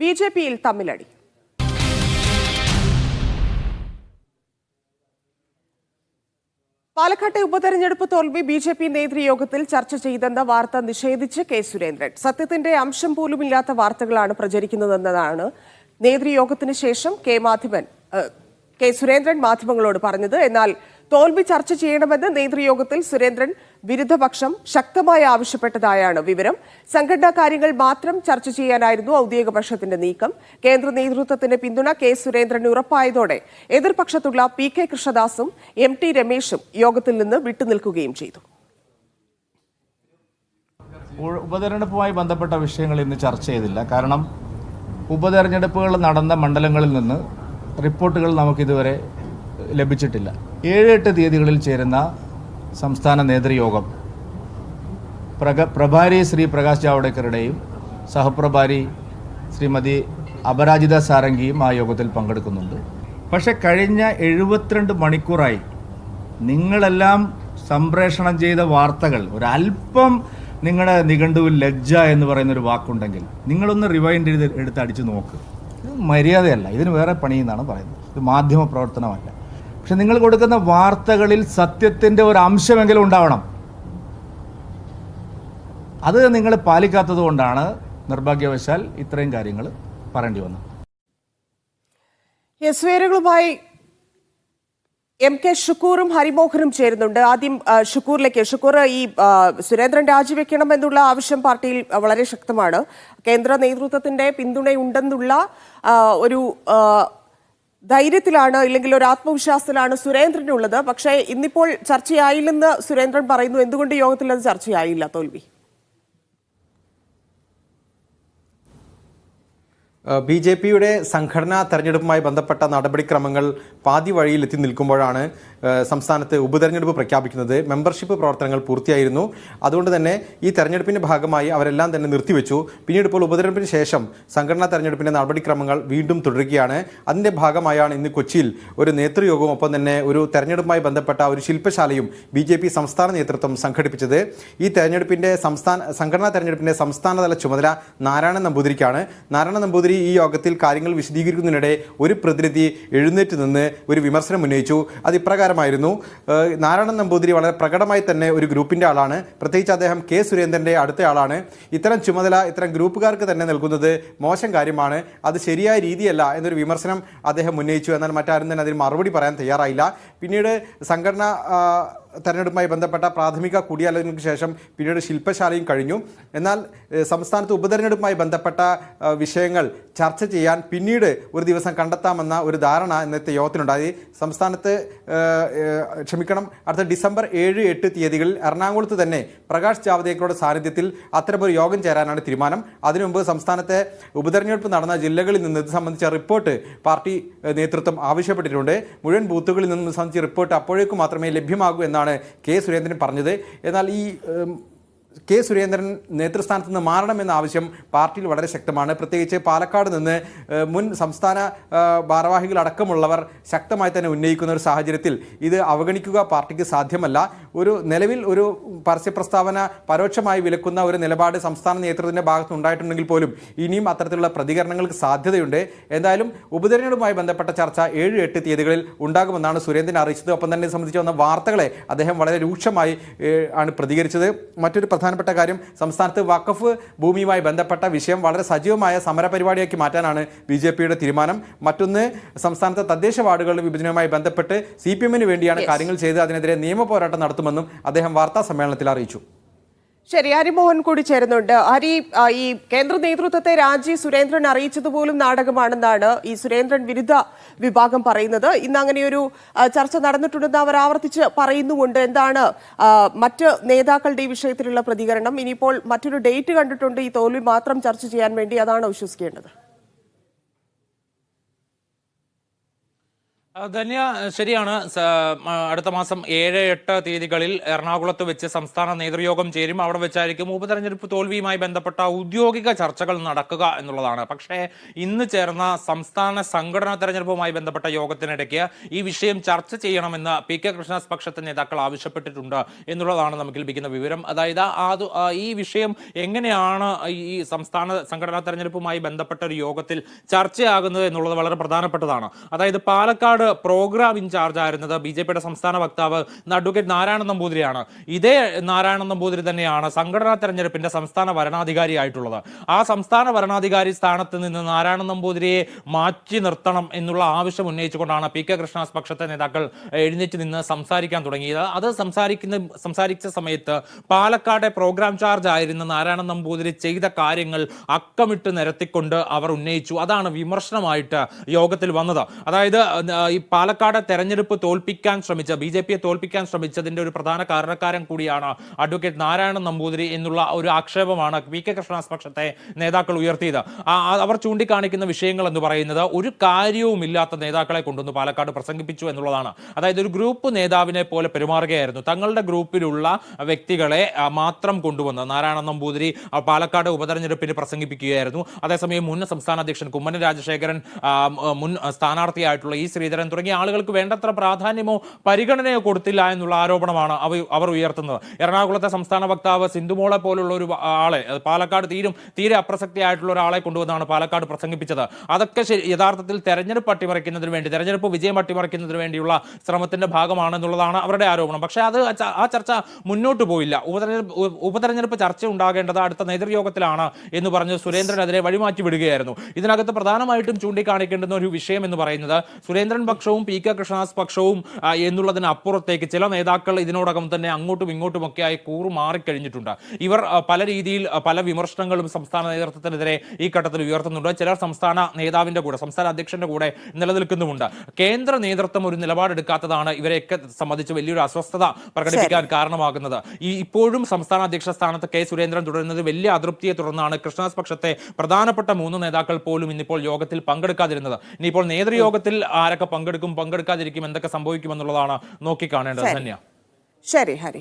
ബിജെപിയിൽ തമ്മിലടി. പാലക്കാട്ടെ ഉപതെരഞ്ഞെടുപ്പ് തോൽവി ബിജെപി നേതൃയോഗത്തിൽ ചർച്ച ചെയ്തെന്ന വാർത്ത നിഷേധിച്ച് കെ സുരേന്ദ്രൻ. സത്യത്തിന്റെ അംശം പോലുമില്ലാത്ത വാർത്തകളാണ് പ്രചരിക്കുന്നതെന്നതാണ് നേതൃയോഗത്തിന് ശേഷം കെ സുരേന്ദ്രൻ മാധ്യമങ്ങളോട് പറഞ്ഞത്. എന്നാൽ തോൽവി ചർച്ച ചെയ്യണമെന്ന് നേതൃയോഗത്തിൽ സുരേന്ദ്രൻ വിരുദ്ധപക്ഷം ശക്തമായി ആവശ്യപ്പെട്ടതായാണ് വിവരം. സംഘടനാ കാര്യങ്ങൾ മാത്രം ചർച്ച ചെയ്യാനായിരുന്നു ഔദ്യോഗിക പക്ഷത്തിന്റെ നീക്കം. കേന്ദ്ര നേതൃത്വത്തിന്റെ പിന്തുണ കെ സുരേന്ദ്രന് ഉറപ്പായതോടെ എതിർപക്ഷത്തുള്ള പി കെ കൃഷ്ണദാസും എം ടി രമേശും യോഗത്തിൽ നിന്ന് വിട്ടുനിൽക്കുകയും ചെയ്തു. ഉപതെരഞ്ഞെടുപ്പുമായി ബന്ധപ്പെട്ട വിഷയങ്ങൾ ഇന്ന് ചർച്ച ചെയ്തില്ല. കാരണം ഉപതെരഞ്ഞെടുപ്പുകൾ നടന്ന മണ്ഡലങ്ങളിൽ നിന്ന് റിപ്പോർട്ടുകൾ നമുക്കിതുവരെ ലഭിച്ചിട്ടില്ല. 7-8 തീയതികളിൽ ചേരുന്ന സംസ്ഥാന നേതൃയോഗം പ്രഭാരി ശ്രീ പ്രകാശ് ജാവ്ദേക്കറുടെയും സഹപ്രഭാരി ശ്രീമതി അപരാജിത സാരംഗിയും ആ യോഗത്തിൽ പങ്കെടുക്കുന്നുണ്ട്. പക്ഷെ കഴിഞ്ഞ 72 മണിക്കൂറായി നിങ്ങളെല്ലാം സംപ്രേഷണം ചെയ്ത വാർത്തകൾ ഒരല്പം നിങ്ങളുടെ നിഘണ്ടുവിൽ ലജ്ജ എന്ന് പറയുന്നൊരു വാക്കുണ്ടെങ്കിൽ നിങ്ങളൊന്ന് റിവൈൻഡ് ചെയ്ത് എടുത്ത് അടിച്ചു നോക്ക്. ഇത് മര്യാദയല്ല, ഇതിന് വേറെ പണിയെന്നാണ് പറയുന്നത്. ഇത് മാധ്യമ പ്രവർത്തനമല്ല. പക്ഷെ നിങ്ങൾ കൊടുക്കുന്ന വാർത്തകളിൽ സത്യത്തിൻ്റെ ഒരു അംശമെങ്കിലും ഉണ്ടാവണം. അത് നിങ്ങൾ പാലിക്കാത്തത് കൊണ്ടാണ് നിർഭാഗ്യവശാൽ ഇത്രയും കാര്യങ്ങൾ പറയേണ്ടി വന്നത്. വിവരങ്ങളുമായി എം കെ ഷുക്കൂറും ഹരിമോഹനും ചേരുന്നുണ്ട്. ആദ്യം ഷുക്കൂറിലേക്ക്. ഷുക്കൂർ, ഈ സുരേന്ദ്രൻ രാജിവെക്കണം എന്നുള്ള ആവശ്യം പാർട്ടിയിൽ വളരെ ശക്തമാണ്. കേന്ദ്ര നേതൃത്വത്തിന്റെ പിന്തുണയുണ്ടെന്നുള്ള ഒരു ധൈര്യത്തിലാണ്, ഇല്ലെങ്കിൽ ഒരു ആത്മവിശ്വാസത്തിലാണ് സുരേന്ദ്രനുള്ളത്. പക്ഷേ ഇന്നിപ്പോൾ ചർച്ചയായില്ലെന്ന് സുരേന്ദ്രൻ പറയുന്നു. എന്തുകൊണ്ട് യോഗത്തിൽ അത് ചർച്ചയായില്ല തോൽവി? ബി.ജെ.പിയുടെ സംഘടനാ തെരഞ്ഞെടുപ്പുമായി ബന്ധപ്പെട്ട നടപടിക്രമങ്ങൾ പാതി വഴിയിൽ എത്തി നിൽക്കുമ്പോഴാണ് സംസ്ഥാനത്ത് ഉപതെരഞ്ഞെടുപ്പ് പ്രഖ്യാപിക്കുന്നത്. മെമ്പർഷിപ്പ് പ്രവർത്തനങ്ങൾ പൂർത്തിയായിരുന്നു. അതുകൊണ്ട് തന്നെ ഈ തെരഞ്ഞെടുപ്പിൻ്റെ ഭാഗമായി അവരെല്ലാം തന്നെ നിർത്തിവെച്ചു. പിന്നീട് ഇപ്പോൾ ഉപതെരഞ്ഞെടുപ്പിന് ശേഷം സംഘടനാ തെരഞ്ഞെടുപ്പിൻ്റെ നടപടിക്രമങ്ങൾ വീണ്ടും തുടരുകയാണ്. അതിൻ്റെ ഭാഗമായാണ് ഇന്ന് കൊച്ചിയിൽ ഒരു നേതൃയോഗവും ഒപ്പം തന്നെ ഒരു തെരഞ്ഞെടുപ്പുമായി ബന്ധപ്പെട്ട ഒരു ശില്പശാലയും ബി.ജെ.പി സംസ്ഥാന നേതൃത്വം സംഘടിപ്പിച്ചത്. ഈ തെരഞ്ഞെടുപ്പിൻ്റെ സംഘടനാ തെരഞ്ഞെടുപ്പിൻ്റെ സംസ്ഥാനതല ചുമതല നാരായണൻ നമ്പൂതിരിക്കാണ്. നാരായണൻ നമ്പൂതിരി ഈ യോഗത്തിൽ കാര്യങ്ങൾ വിശദീകരിക്കുന്നതിനിടെ ഒരു പ്രതിനിധി എഴുന്നേറ്റ് നിന്ന് ഒരു വിമർശനം ഉന്നയിച്ചു. അത് ഇപ്രകാരമായിരുന്നു: നാരായണൻ നമ്പൂതിരി വളരെ പ്രകടമായി തന്നെ ഒരു ഗ്രൂപ്പിൻ്റെ ആളാണ്, പ്രത്യേകിച്ച് അദ്ദേഹം കെ സുരേന്ദ്രൻ്റെ അടുത്ത ആളാണ്. ഇത്തരം ചുമതല ഇത്തരം ഗ്രൂപ്പുകാർക്ക് തന്നെ നൽകുന്നത് മോശം കാര്യമാണ്, അത് ശരിയായ രീതിയല്ല എന്നൊരു വിമർശനം അദ്ദേഹം ഉന്നയിച്ചു. എന്നാൽ മറ്റാരും തന്നെ അതിന് മറുപടി പറയാൻ തയ്യാറായില്ല. പിന്നീട് സംഘടന തെരഞ്ഞെടുപ്പുമായി ബന്ധപ്പെട്ട പ്രാഥമിക കൂടിയാലോചനയ്ക്ക് ശേഷം പിന്നീട് ശില്പശാലയും കഴിഞ്ഞു. എന്നാൽ സംസ്ഥാനത്ത് ഉപതെരഞ്ഞെടുപ്പുമായി ബന്ധപ്പെട്ട വിഷയങ്ങൾ ചർച്ച ചെയ്യാൻ പിന്നീട് ഒരു ദിവസം കണ്ടെത്താമെന്ന ഒരു ധാരണ ഇന്നത്തെ യോഗത്തിനുണ്ടായി. സംസ്ഥാനത്ത് അടുത്ത ഡിസംബർ 7-8 തീയതികളിൽ എറണാകുളത്ത് തന്നെ പ്രകാശ് ജാവ്ദേക്കറുടെ സാന്നിധ്യത്തിൽ അത്തരമൊരു യോഗം ചേരാനാണ് തീരുമാനം. അതിനുമുമ്പ് സംസ്ഥാനത്തെ ഉപതെരഞ്ഞെടുപ്പ് നടന്ന ജില്ലകളിൽ നിന്ന് ഇത് സംബന്ധിച്ച റിപ്പോർട്ട് പാർട്ടി നേതൃത്വം ആവശ്യപ്പെട്ടിട്ടുണ്ട്. മുഴുവൻ ബൂത്തുകളിൽ നിന്നും സംബന്ധിച്ച റിപ്പോർട്ട് അപ്പോഴേക്കും മാത്രമേ ലഭ്യമാകൂ എന്നാണ് കെ സുരേന്ദ്രൻ പറഞ്ഞത്. എന്നാൽ ഈ കെ സുരേന്ദ്രൻ നേതൃസ്ഥാനത്ത് നിന്ന് മാറണമെന്ന ആവശ്യം പാർട്ടിയിൽ വളരെ ശക്തമാണ്. പ്രത്യേകിച്ച് പാലക്കാട് നിന്ന് മുൻ സംസ്ഥാന ഭാരവാഹികളടക്കമുള്ളവർ ശക്തമായി തന്നെ ഉന്നയിക്കുന്ന ഒരു സാഹചര്യത്തിൽ ഇത് അവഗണിക്കുക പാർട്ടിക്ക് സാധ്യമല്ല. നിലവിൽ ഒരു പരസ്യ പ്രസ്താവന പരോക്ഷമായി വിലക്കുന്ന ഒരു നിലപാട് സംസ്ഥാന നേതൃത്വത്തിൻ്റെ ഭാഗത്ത് ഉണ്ടായിട്ടുണ്ടെങ്കിൽ പോലും ഇനിയും അത്തരത്തിലുള്ള പ്രതികരണങ്ങൾക്ക് സാധ്യതയുണ്ട്. എന്തായാലും ഉപതെരഞ്ഞെടുപ്പുമായി ബന്ധപ്പെട്ട ചർച്ച 7-8 തീയതികളിൽ ഉണ്ടാകുമെന്നാണ് സുരേന്ദ്രൻ അറിയിച്ചത്. ഒപ്പം തന്നെ സംബന്ധിച്ച് വന്ന വാർത്തകളെ അദ്ദേഹം വളരെ രൂക്ഷമായി ആണ് പ്രതികരിച്ചത്. മറ്റൊരു പ്രധാനപ്പെട്ട കാര്യം, സംസ്ഥാനത്ത് വഖഫ് ഭൂമിയുമായി ബന്ധപ്പെട്ട വിഷയം വളരെ സജീവമായ സമരപരിപാടിയാക്കി മാറ്റാനാണ് ബി.ജെ.പിയുടെ തീരുമാനം. മറ്റൊന്ന്, സംസ്ഥാനത്തെ തദ്ദേശ വാർഡുകളുടെ വിഭജനവുമായി ബന്ധപ്പെട്ട് CPM-ന് വേണ്ടിയാണ് കാര്യങ്ങൾ ചെയ്ത് അതിനെതിരെ നിയമ പോരാട്ടം നടത്തുമെന്നും അദ്ദേഹം വാർത്താ സമ്മേളനത്തിൽ അറിയിച്ചു. ശരി, ഹരിമോഹൻ കൂടി ചേരുന്നുണ്ട്. ഹരി, ഈ കേന്ദ്ര നേതൃത്വത്തെ രാജി സുരേന്ദ്രൻ അറിയിച്ചതുപോലും നാടകമാണെന്നാണ് ഈ സുരേന്ദ്രൻ വിരുദ്ധ വിഭാഗം പറയുന്നത്. ഇന്ന് അങ്ങനെയൊരു ചർച്ച നടന്നിട്ടുണ്ടെന്ന് അവർ ആവർത്തിച്ച് പറയുന്നുമുണ്ട്. എന്താണ് മറ്റ് നേതാക്കളുടെ ഈ വിഷയത്തിലുള്ള പ്രതികരണം? ഇനിയിപ്പോൾ മറ്റൊരു ഡേറ്റ് കണ്ടിട്ടുണ്ട് ഈ തോൽവി മാത്രം ചർച്ച ചെയ്യാൻ വേണ്ടി, അതാണോ വിശ്വസിക്കേണ്ടത്? ധന്യ, ശരിയാണ്. അടുത്ത മാസം 7-8 തീയതികളിൽ എറണാകുളത്ത് വെച്ച് സംസ്ഥാന നേതൃയോഗം ചേരും. അവിടെ വെച്ചായിരിക്കും ഉപതെരഞ്ഞെടുപ്പ് തോൽവിയുമായി ബന്ധപ്പെട്ട ഔദ്യോഗിക ചർച്ചകൾ നടക്കുക എന്നുള്ളതാണ്. പക്ഷേ ഇന്ന് ചേർന്ന സംസ്ഥാന സംഘടനാ തെരഞ്ഞെടുപ്പുമായി ബന്ധപ്പെട്ട യോഗത്തിനിടയ്ക്ക് ഈ വിഷയം ചർച്ച ചെയ്യണമെന്ന് PK കൃഷ്ണദാസ് പക്ഷത്തെ നേതാക്കൾ ആവശ്യപ്പെട്ടിട്ടുണ്ട് എന്നുള്ളതാണ് നമുക്ക് ലഭിക്കുന്ന വിവരം. അതായത് ഈ വിഷയം എങ്ങനെയാണ് ഈ സംസ്ഥാന സംഘടനാ തെരഞ്ഞെടുപ്പുമായി ബന്ധപ്പെട്ട ഒരു യോഗത്തിൽ ചർച്ചയാകുന്നത് എന്നുള്ളത് വളരെ പ്രധാനപ്പെട്ടതാണ്. അതായത് പാലക്കാട് പ്രോഗ്രാം ഇൻചാർജ് ആയിരുന്നത് BJPയുടെ സംസ്ഥാന വക്താവ് അഡ്വക്കേറ്റ് നാരായണൻ നമ്പൂതിരിയാണ്. ഇതേ നാരായണൻ നമ്പൂതിരി തന്നെയാണ് സംഘടനാ തെരഞ്ഞെടുപ്പിന്റെ സംസ്ഥാന വരണാധികാരിയായിട്ടുള്ളത്. ആ സംസ്ഥാന വരണാധികാരി സ്ഥാനത്ത് നിന്ന് നാരായണൻ നമ്പൂതിരിയെ മാറ്റി നിർത്തണം എന്നുള്ള ആവശ്യം ഉന്നയിച്ചുകൊണ്ടാണ് PK കൃഷ്ണദാസ് പക്ഷത്തെ നേതാക്കൾ എഴുന്നേറ്റ് നിന്ന് സംസാരിക്കാൻ തുടങ്ങിയത്. അത് സംസാരിച്ച സമയത്ത് പാലക്കാട്ടെ പ്രോഗ്രാം ചാർജ് ആയിരുന്ന നാരായണൻ നമ്പൂതിരി ചെയ്ത കാര്യങ്ങൾ അക്കമിട്ട് നിരത്തിക്കൊണ്ട് അവർ ഉന്നയിച്ചു. അതാണ് വിമർശനമായിട്ട് യോഗത്തിൽ വന്നത്. അതായത് ഈ പാലക്കാട് തെരഞ്ഞെടുപ്പ് തോൽപ്പിക്കാൻ ശ്രമിച്ച BJPയെ തോൽപ്പിക്കാൻ ശ്രമിച്ചതിന്റെ ഒരു പ്രധാന കാരണക്കാരൻ കൂടിയാണ് അഡ്വക്കേറ്റ് നാരായണൻ നമ്പൂതിരി എന്നുള്ള ഒരു ആക്ഷേപമാണ് PK കൃഷ്ണദാസ് പക്ഷത്തെ നേതാക്കൾ ഉയർത്തിയത്. അവർ ചൂണ്ടിക്കാണിക്കുന്ന വിഷയങ്ങൾ എന്ന് പറയുന്നത് ഒരു കാര്യവുമില്ലാത്ത നേതാക്കളെ കൊണ്ടുവന്ന് പാലക്കാട് പ്രസംഗിപ്പിച്ചു എന്നുള്ളതാണ്. അതായത് ഒരു ഗ്രൂപ്പ് നേതാവിനെ പോലെ പെരുമാറുകയായിരുന്നു. തങ്ങളുടെ ഗ്രൂപ്പിലുള്ള വ്യക്തികളെ മാത്രം കൊണ്ടുവന്ന് നാരായണൻ നമ്പൂതിരി പാലക്കാട് ഉപതെരഞ്ഞെടുപ്പിന് പ്രസംഗിപ്പിക്കുകയായിരുന്നു. അതേസമയം മുൻ സംസ്ഥാന അധ്യക്ഷൻ കുമ്മനം രാജശേഖരൻ, മുൻ സ്ഥാനാർത്ഥിയായിട്ടുള്ള ശ്രീധരൻ തുടങ്ങിയ ആളുകൾക്ക് വേണ്ടത്ര പ്രാധാന്യമോ പരിഗണനയോ കൊടുത്തില്ല എന്നുള്ള ആരോപണമാണ് അവർ ഉയർത്തുന്നത്. എറണാകുളത്തെ സംസ്ഥാന വക്താവ് സിന്ധുമോളെ പോലുള്ള ഒരു ആളെ പാലക്കാട് തീരെ അപ്രസക്തിയായിട്ടുള്ള ഒരാളെ കൊണ്ടുവന്നാണ് പാലക്കാട് പ്രസംഗിപ്പിച്ചത്. അതൊക്കെ യഥാർത്ഥത്തിൽ തെരഞ്ഞെടുപ്പ് അട്ടിമറിക്കുന്നതിന് വേണ്ടി, തെരഞ്ഞെടുപ്പ് വിജയം അട്ടിമറിക്കുന്നതിന് വേണ്ടിയുള്ള ശ്രമത്തിന്റെ ഭാഗമാണെന്നുള്ളതാണ് അവരുടെ ആരോപണം. പക്ഷേ ആ ചർച്ച മുന്നോട്ട് പോയില്ല. ഉപതെരഞ്ഞെടുപ്പ് ചർച്ച ഉണ്ടാകേണ്ടത് അടുത്ത നേതൃയോഗത്തിലാണ് എന്ന് പറഞ്ഞ് സുരേന്ദ്രനെതിരെ വഴിമാറ്റി വിടുകയായിരുന്നു. ഇതിനകത്ത് പ്രധാനമായിട്ടും ചൂണ്ടിക്കാണിക്കേണ്ടുന്ന ഒരു വിഷയം എന്ന് പറയുന്നത് സുരേന്ദ്രൻ പക്ഷവും PK കൃഷ്ണദാസ് പക്ഷവും എന്നുള്ളതിന് അപ്പുറത്തേക്ക് ചില നേതാക്കൾ ഇതിനോടകം തന്നെ അങ്ങോട്ടും ഇങ്ങോട്ടുമൊക്കെയായി മാറിക്കഴിഞ്ഞിട്ടുണ്ട്. ഇവർ പല രീതിയിൽ പല വിമർശനങ്ങളും സംസ്ഥാന നേതൃത്വത്തിനെതിരെ ഈ ഘട്ടത്തിൽ ഉയർത്തുന്നുണ്ട്. ചിലർ സംസ്ഥാന നേതാവിന്റെ കൂടെ, സംസ്ഥാന അധ്യക്ഷന്റെ കൂടെ നിലനിൽക്കുന്നുമുണ്ട്. കേന്ദ്ര നേതൃത്വം ഒരു നിലപാടെടുക്കാത്തതാണ് ഇവരെയൊക്കെ സംബന്ധിച്ച് വലിയൊരു അസ്വസ്ഥത പ്രകടിപ്പിക്കാൻ കാരണമാകുന്നത്. ഇപ്പോഴും സംസ്ഥാന അധ്യക്ഷ സ്ഥാനത്ത് K സുരേന്ദ്രൻ തുടരുന്നത് വലിയ അതൃപ്തിയെ തുടർന്നാണ് കൃഷ്ണദാസ് പക്ഷത്തെ പ്രധാനപ്പെട്ട 3 നേതാക്കൾ പോലും ഇന്നിപ്പോൾ യോഗത്തിൽ പങ്കെടുക്കാതിരുന്നത്. ഇനിയിപ്പോൾ നേതൃയോഗത്തിൽ ആരൊക്കെ പങ്കെടുക്കാതിരിക്കും, എന്തൊക്കെ സംഭവിക്കുമെന്നുള്ളതാണ് നോക്കിക്കാണേണ്ടത്. ധന്യ. ശരി ഹരി.